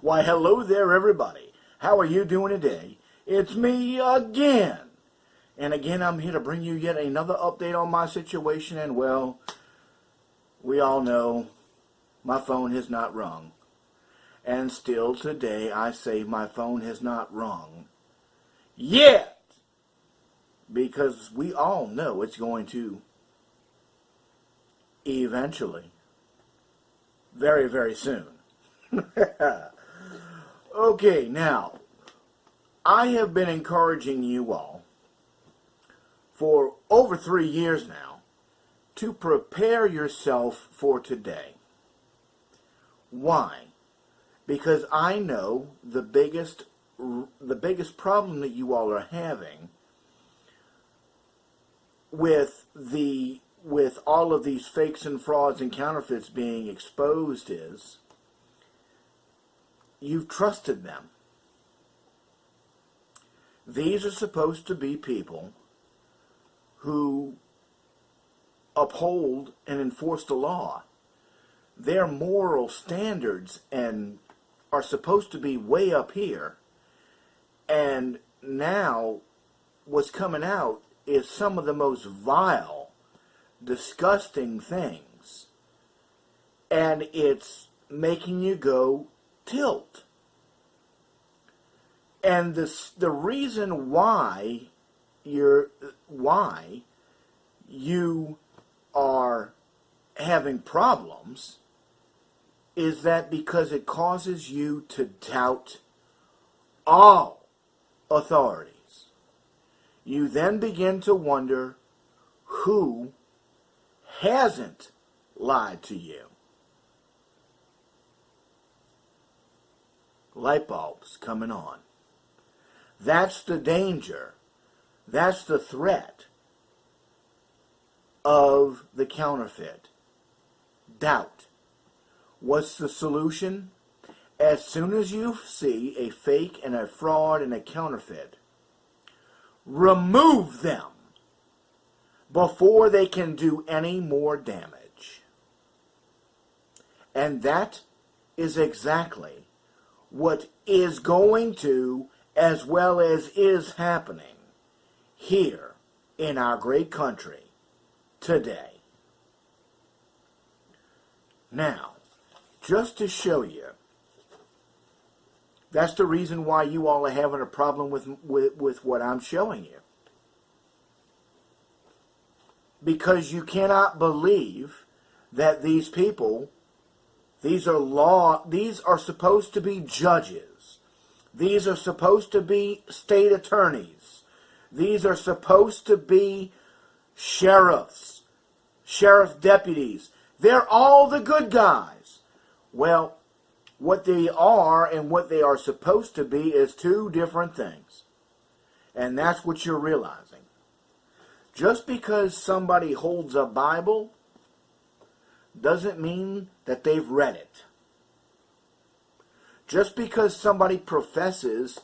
Why, hello there, everybody. How are you doing today? It's me again. And again, I'm here to bring you yet another update on my situation. And, well, we all know my phone has not rung. And still today, I say my phone has not rung yet. Because we all know it's going to eventually. Very, very soon. Okay, now, I have been encouraging you all for over 3 years now to prepare yourself for today. Why? Because I know the biggest problem that you all are having with all of these fakes and frauds and counterfeits being exposed is you've trusted them. These are supposed to be people who uphold and enforce the law. Their moral standards and are supposed to be way up here. And now what's coming out is some of the most vile, disgusting things. And it's making you go tilt. And the reason why you are having problems is that because it causes you to doubt all authorities. You then begin to wonder who hasn't lied to you. Light bulbs coming on. That's the danger. That's the threat of the counterfeit. Doubt. What's the solution? As soon as you see a fake and a fraud and a counterfeit, remove them before they can do any more damage. And that is exactly what is going to, as well as is happening here in our great country today. Now, just to show you, that's the reason why you all are having a problem with what I'm showing you. Because you cannot believe that these people, these are supposed to be judges. These are supposed to be state attorneys. These are supposed to be sheriffs, sheriff deputies. They're all the good guys. Well, what they are and what they are supposed to be is two different things. And that's what you're realizing. Just because somebody holds a Bible doesn't mean that they've read it. Just because somebody professes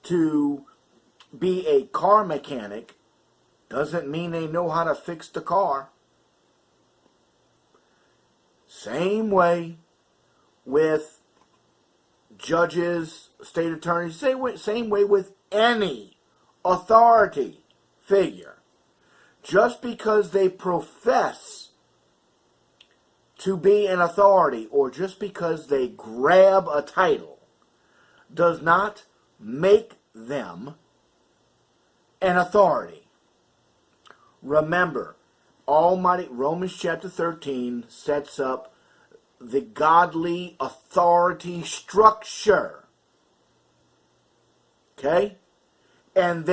to be a car mechanic doesn't mean they know how to fix the car. Same way with judges, state attorneys, same way with any authority figure. Just because they profess to be an authority or just because they grab a title does not make them an authority. Remember, Almighty Romans chapter 13 sets up the godly authority structure. Okay? And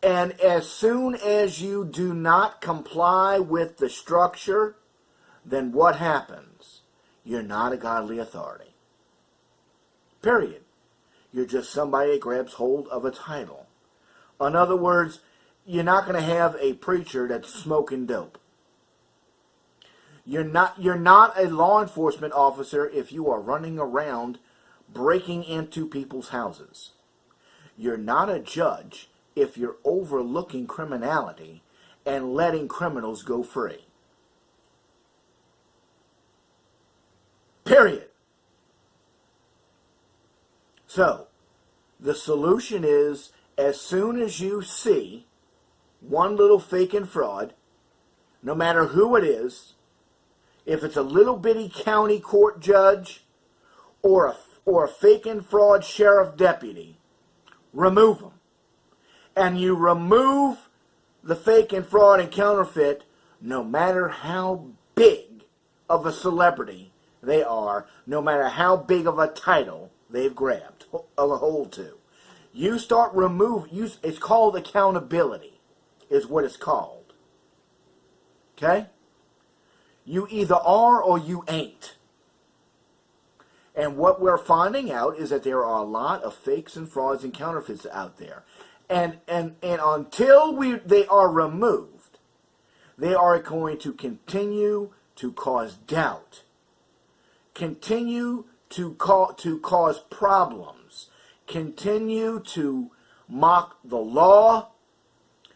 as soon as you do not comply with the structure, then what happens? You're not a godly authority. Period. You're just somebody that grabs hold of a title. In other words, you're not going to have a preacher that's smoking dope. You're not a law enforcement officer if you are running around breaking into people's houses. You're not a judge if you're overlooking criminality and letting criminals go free. Period. So, the solution is, as soon as you see one little fake and fraud, no matter who it is, if it's a little bitty county court judge or a fake and fraud sheriff deputy, remove them. And you remove the fake and fraud and counterfeit no matter how big of a celebrity they are, no matter how big of a title they've grabbed a hold to. You start removing, it's called accountability, is what it's called. Okay? You either are or you ain't. And what we're finding out is that there are a lot of fakes and frauds and counterfeits out there. And until they are removed, they are going to continue to cause doubt, continue to cause problems, continue to mock the law,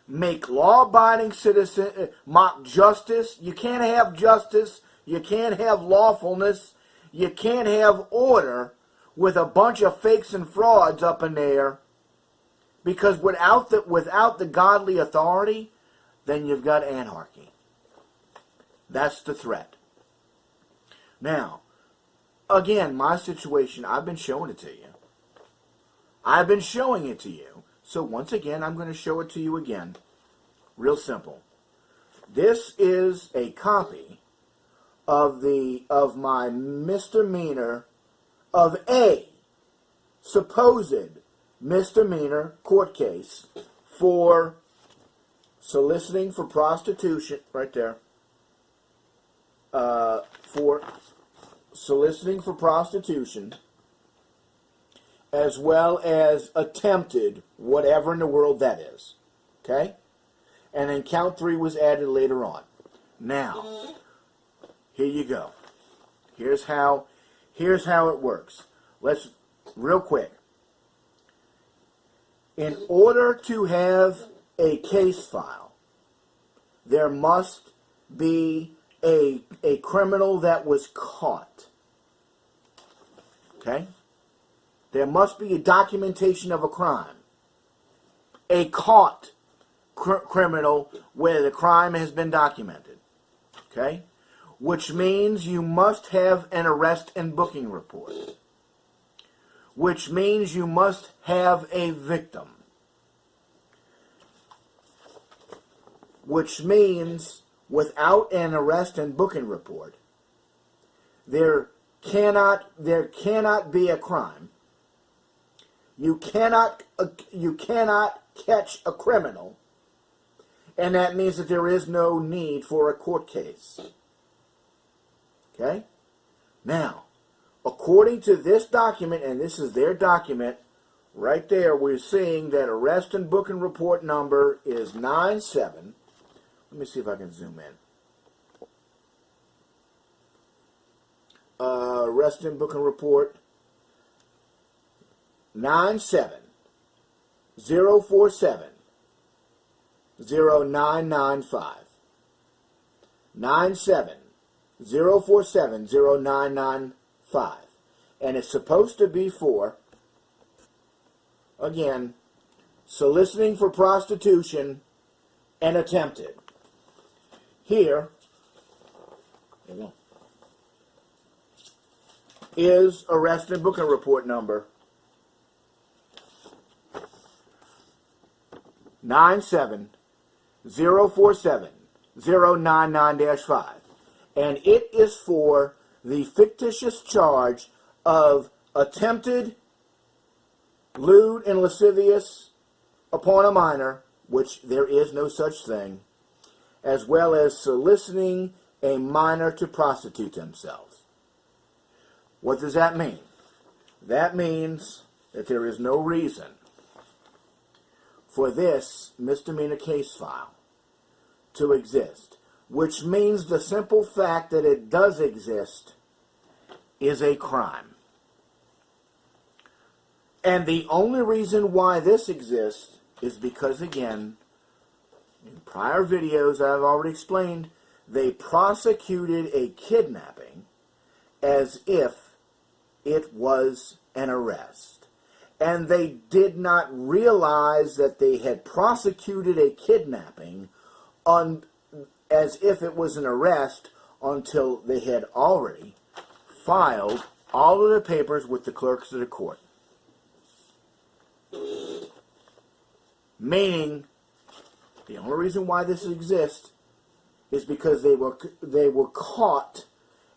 make law-abiding citizens, mock justice. You can't have justice, you can't have lawfulness, you can't have order with a bunch of fakes and frauds up in there. Because without the godly authority, then you've got anarchy. That's the threat. Now, again, my situation, I've been showing it to you. I've been showing it to you. So once again, I'm going to show it to you again. Real simple. This is a copy of my misdemeanor, of a supposed misdemeanor court case for soliciting for prostitution, right there, for soliciting for prostitution, as well as attempted, whatever in the world that is. Okay? And then count 3 was added later on. Now, here you go. Here's how it works. Let's, real quick. In order to have a case file, there must be a criminal that was caught. Okay? There must be a documentation of a crime. A caught criminal where the crime has been documented. Okay? Which means you must have an arrest and booking report. Which means you must have a victim. Which means without an arrest and booking report, there cannot be a crime. You cannot catch a criminal, and that means that there is no need for a court case. Okay? Now, according to this document, and this is their document, right there, we're seeing that arrest and booking report number is 97. Let me see if I can zoom in. Arrest and booking report 97047 0995. 97047 0995. And it's supposed to be for, again, soliciting for prostitution and attempted. Here is arrest and booking report number 97047 099-5. And it is for the fictitious charge of attempted lewd and lascivious upon a minor, which there is no such thing, as well as soliciting a minor to prostitute themselves. What does that mean? That means that there is no reason for this misdemeanor case file to exist, which means the simple fact that it does exist is a crime. And the only reason why this exists is because, again, in prior videos I've already explained, they prosecuted a kidnapping as if it was an arrest. and they did not realize that they had prosecuted a kidnapping as if it was an arrest until they had already filed all of the papers with the clerks of the court. Meaning, the only reason why this exists is because they were caught,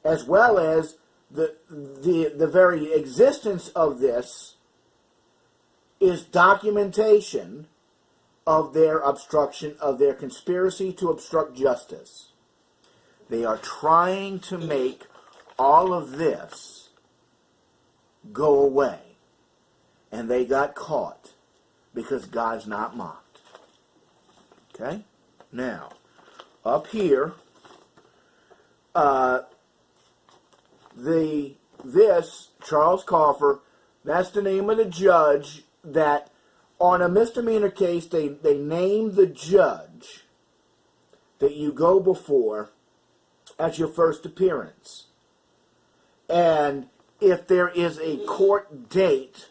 as well as the very existence of this is documentation of their obstruction, of their conspiracy to obstruct justice. They are trying to make all of this go away. And they got caught because God's not mocked. Okay? Now, up here, Charles Coffer, that's the name of the judge that on a misdemeanor case, they name the judge that you go before at your first appearance. And if there is a court date,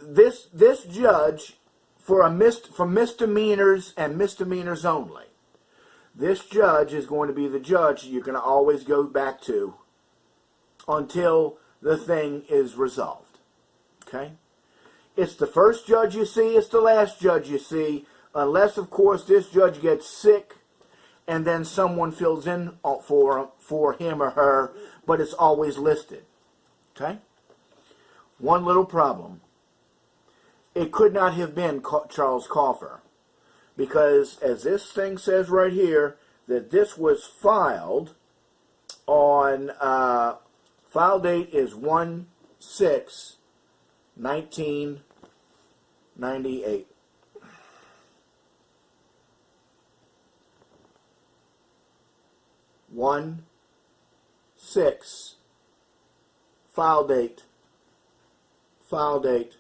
this judge for misdemeanors and misdemeanors only, this judge is going to be the judge you're going to always go back to until the thing is resolved. Okay? It's the first judge you see, it's the last judge you see, unless, of course, this judge gets sick and then someone fills in for him or her, but it's always listed. Okay? One little problem. It could not have been Charles Coffer, because as this thing says right here, that this was filed on, file date is 1/6/1998. File date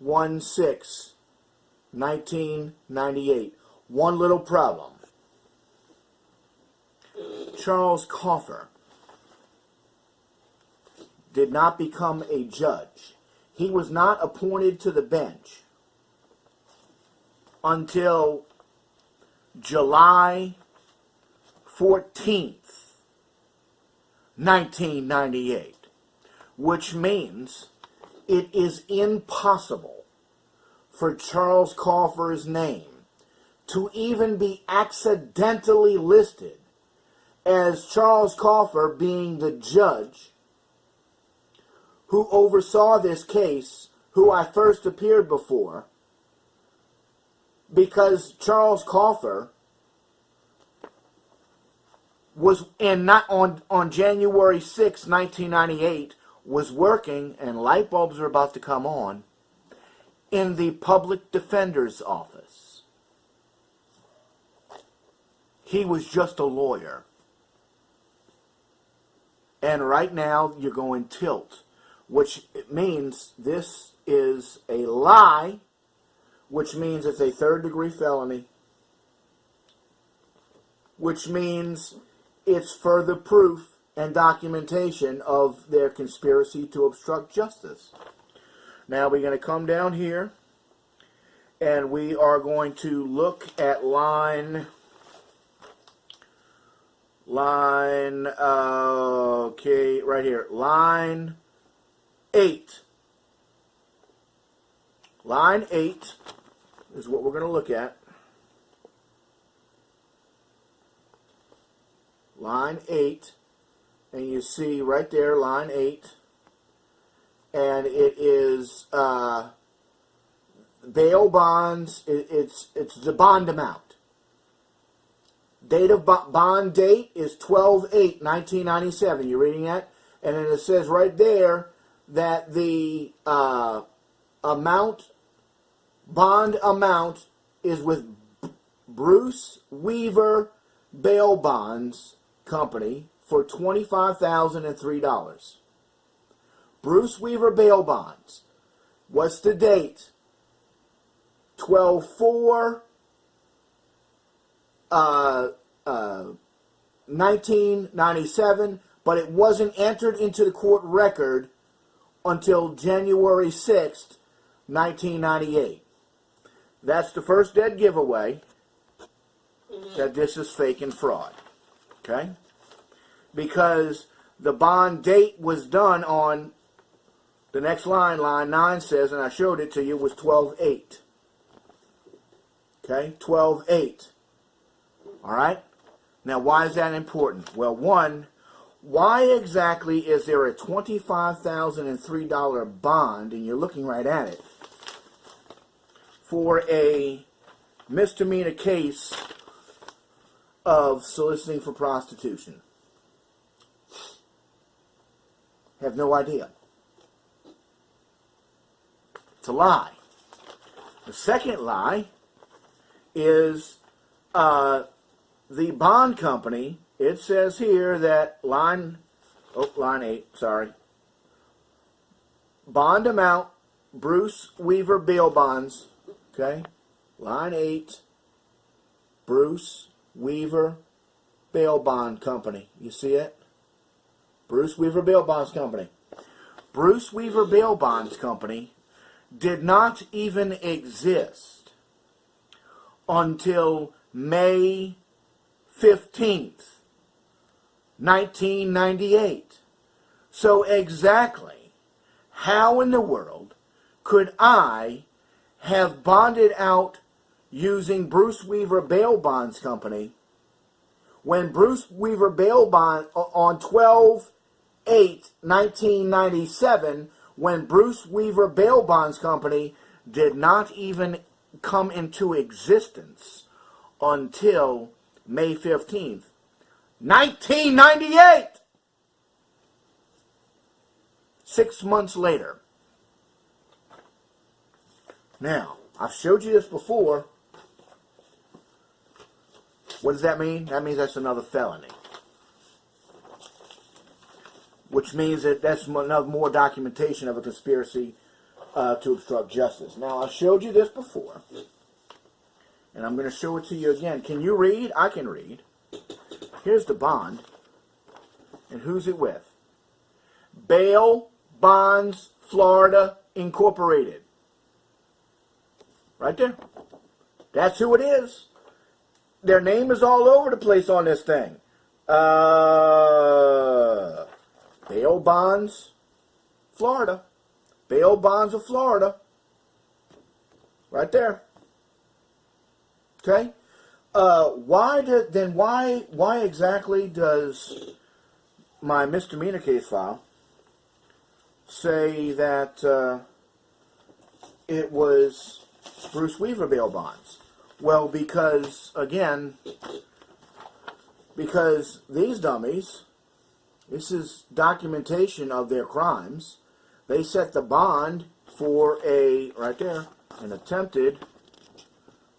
1/6/1998. One little problem. Charles Coffer did not become a judge. He was not appointed to the bench until July 14th, 1998, which means it is impossible for Charles Coffer's name to even be accidentally listed as Charles Coffer being the judge who oversaw this case, who I first appeared before, because Charles Coffer was on January 6, 1998, was working, and light bulbs are about to come on, in the public defender's office. He was just a lawyer. And right now you're going tilt, which means this is a lie, which means it's a third-degree felony, which means it's further proof and documentation of their conspiracy to obstruct justice. Now we're going to come down here, and we are going to look at line, okay, right here, line 8. Line 8 is what we're going to look at. Line 8, and you see right there, line 8, and it is bail bonds. It's the bond amount. Date of bond date is 12/8/1997. You're reading that, and then it says right there that the bond amount is with Bruce Weaver Bail Bonds Company for $25,003. Bruce Weaver Bail Bonds. What's the date? 12/4/1997, but it wasn't entered into the court record until January 6th, 1998. That's the first dead giveaway that this is fake and fraud. Okay? Because the bond date was done on the next line, line 9 says, and I showed it to you, was 12/8. Okay? 12/8. Alright? Now, why is that important? Well, one, why exactly is there a $25,003 bond, and you're looking right at it, for a misdemeanor case of soliciting for prostitution? Have no idea. It's a lie. The second lie is the bond company. It says here that line 8, sorry. Bond amount, Bruce Weaver bail bonds. Okay? Line 8, Bruce Weaver bail bond company. You see it? Bruce Weaver bail bonds company. Bruce Weaver bail bonds company did not even exist until May 15th, 1998. So exactly how in the world could I have bonded out using Bruce Weaver bail bonds company when Bruce Weaver bail bond on 12/8/1997, when Bruce Weaver bail bonds company did not even come into existence until May 15th, 1998. 6 months later. Now, I've showed you this before. What does that mean? That means that's another felony. Which means that that's another more documentation of a conspiracy to obstruct justice. Now, I showed you this before. And I'm going to show it to you again. Can you read? I can read. Here's the bond. And who's it with? Bail Bonds Florida Incorporated. Right there. That's who it is. Their name is all over the place on this thing. Bail Bonds Florida. Bail Bonds of Florida. Right there. Okay? Why exactly does my misdemeanor case file say that it was Bruce Weaver bail bonds? Well, because these dummies, this is documentation of their crimes. They set the bond for right there, an attempted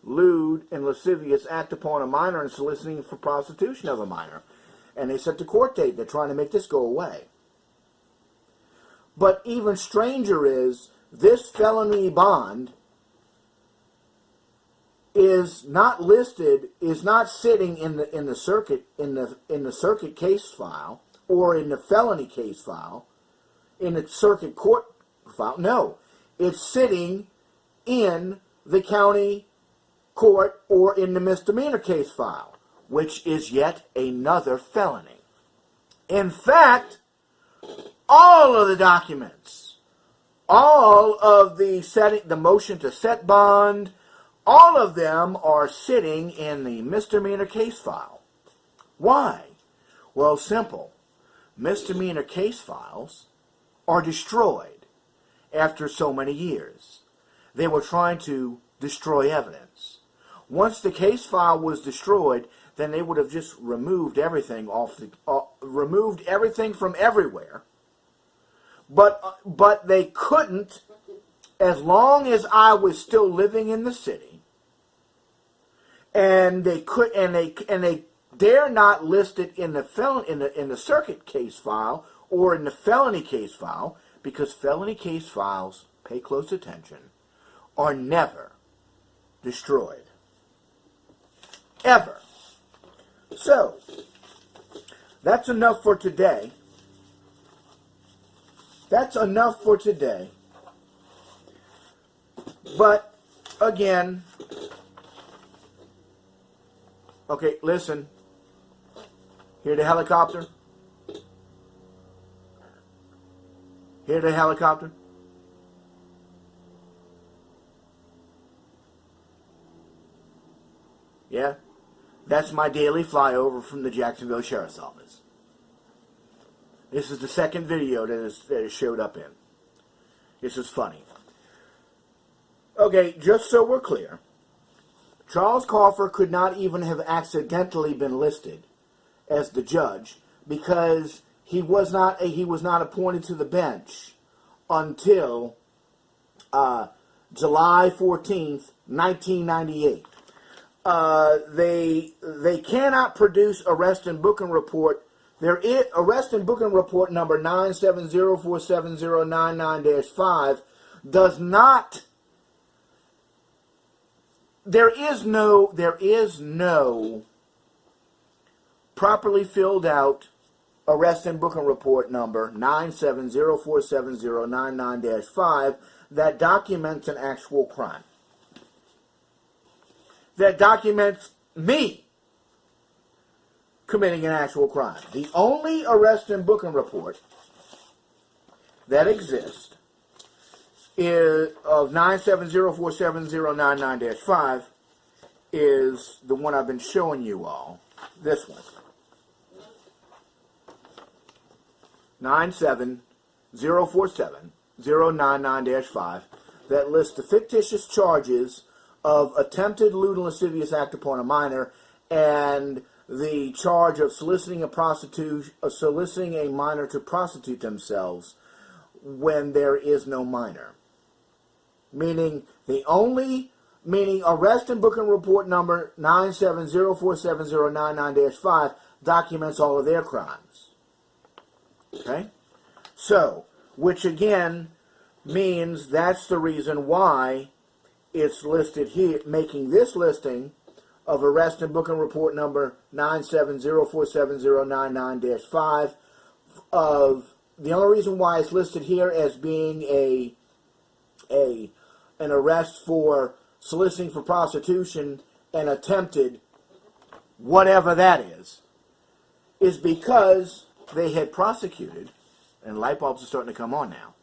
lewd and lascivious act upon a minor and soliciting for prostitution of a minor. And they set the court date. They're trying to make this go away. But even stranger is, this felony bond is not listed, is not sitting in the circuit case file or in the felony case file, in the circuit court file. No, it's sitting in the county court or in the misdemeanor case file, which is yet another felony. In fact, all of the documents, all of the motion to set bond, all of them are sitting in the misdemeanor case file. Why? Well, simple. Misdemeanor case files are destroyed after so many years. They were trying to destroy evidence. Once the case file was destroyed, then they would have just removed everything removed everything from everywhere. But they couldn't, as long as I was still living in the city, and they dare not list it in the circuit case file or in the felony case file, because felony case files, pay close attention, are never destroyed. Ever. So, that's enough for today. That's enough for today. But, again, okay, listen. Hear the helicopter? Hear the helicopter? Yeah? That's my daily flyover from the Jacksonville Sheriff's Office. This is the second video that it showed up in. This is funny. Okay, just so we're clear, Charles Coffer could not even have accidentally been listed as the judge because he was not appointed to the bench until July 14th, 1998. They cannot produce arrest and booking report. There is arrest and booking report number 970470099-5 does not. There is no properly filled out arrest and booking report number 970470099-5 that documents an actual crime. That documents me committing an actual crime. The only arrest and booking report that exists is of 970470099-5 is the one I've been showing you all. This one. 970470099-5 that lists the fictitious charges of attempted lewd and lascivious act upon a minor and the charge of soliciting a minor to prostitute themselves when there is no minor. Meaning arrest and booking report number 970470099-5 documents all of their crimes. Okay? So, which again means that's the reason why it's listed here, making this listing of arrest and booking report number 970470099-5 of the only reason why it's listed here as being an arrest for soliciting for prostitution and attempted whatever that is because they had prosecuted, and light bulbs are starting to come on now,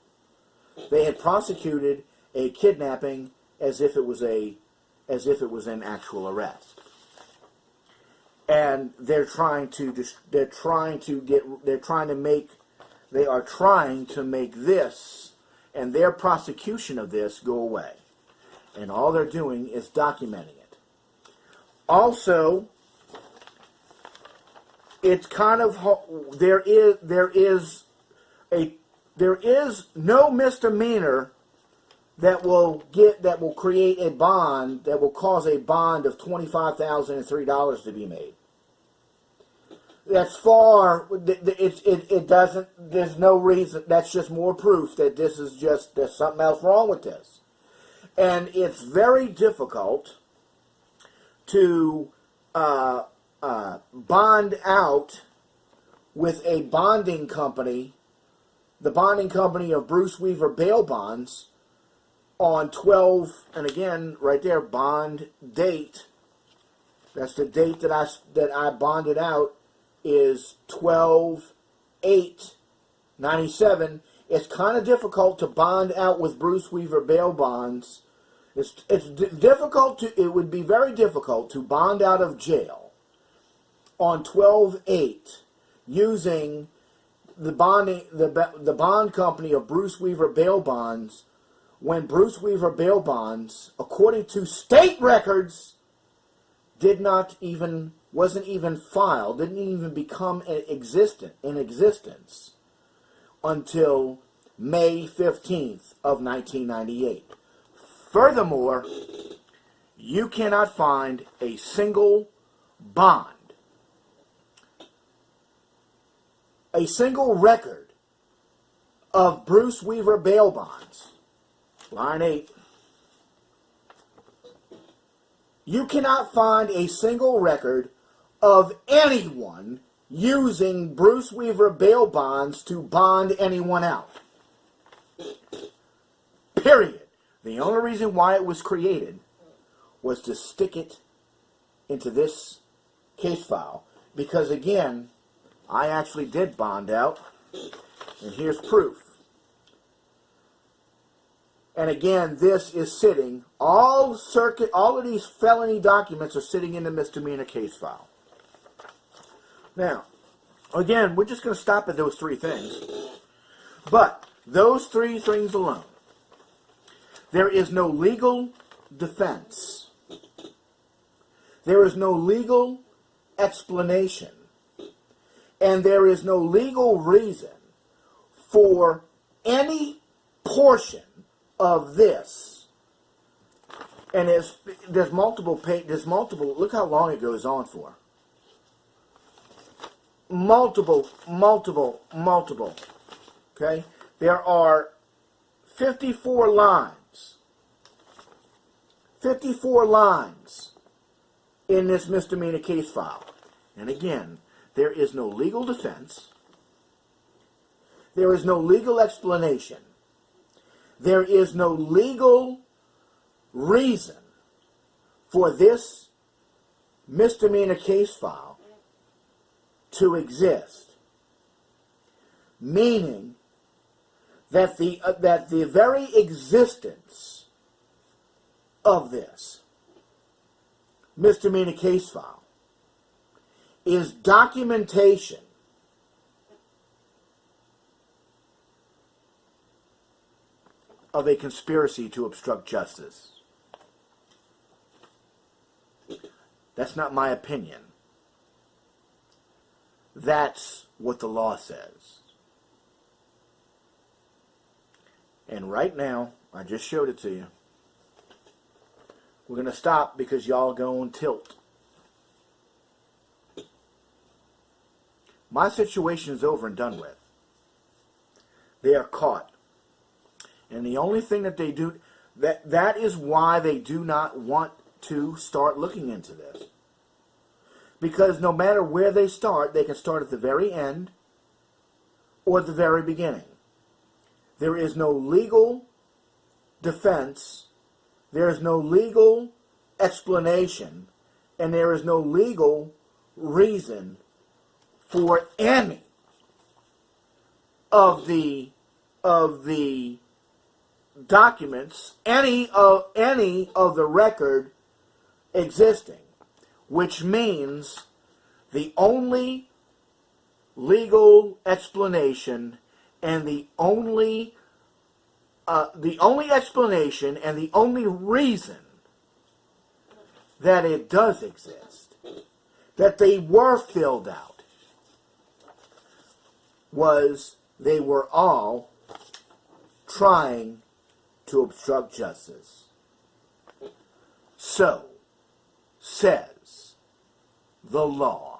they had prosecuted a kidnapping as if it was an actual arrest, and they are trying to make this and their prosecution of this go away, and all they're doing is documenting it. Also, it's kind of there is no misdemeanor that will create a bond that will cause a bond of $25,003 to be made. That's far. It doesn't. There's no reason. That's just more proof that there's something else wrong with this, and it's very difficult to bond out with a bonding company, the bonding company of Bruce Weaver bail bonds, on 12, and again, right there, bond date. That's the date that I bonded out is 12/8/97. It's kind of difficult to bond out with Bruce Weaver bail bonds. It would be very difficult to bond out of jail on 12/8 using the bond company of Bruce Weaver bail bonds, when Bruce Weaver bail bonds, according to state records, wasn't even filed, didn't even become in existence until May 15th of 1998. Furthermore, you cannot find a single bond, a single record of Bruce Weaver bail bonds. Line 8. You cannot find a single record of anyone using Bruce Weaver bail bonds to bond anyone out. Period. The only reason why it was created was to stick it into this case file. Because again, I actually did bond out. And here's proof. And again, this is sitting, all of these felony documents are sitting in the misdemeanor case file. Now, again, we're just going to stop at those three things. But those three things alone. There is no legal defense. There is no legal explanation. And there is no legal reason for any portion of this. And there's multiple, look how long it goes on for. Multiple. Okay? There are 54 lines. 54 lines in this misdemeanor case file. And again, there is no legal defense. There is no legal explanation. There is no legal reason for this misdemeanor case file to exist. Meaning that the very existence of this misdemeanor case file is documentation of a conspiracy to obstruct justice. That's not my opinion. That's what the law says. And right now, I just showed it to you. We're going to stop because y'all go on tilt. My situation is over and done with. They are caught. And the only thing that they do, that is why they do not want to start looking into this. Because no matter where they start, they can start at the very end or the very beginning. There is no legal defense, there is no legal explanation, and there is no legal reason for any of the documents, any of the record existing, which means the only legal explanation and the only explanation and the only reason that it does exist, that they were filled out, was they were all trying to obstruct justice. So says the law.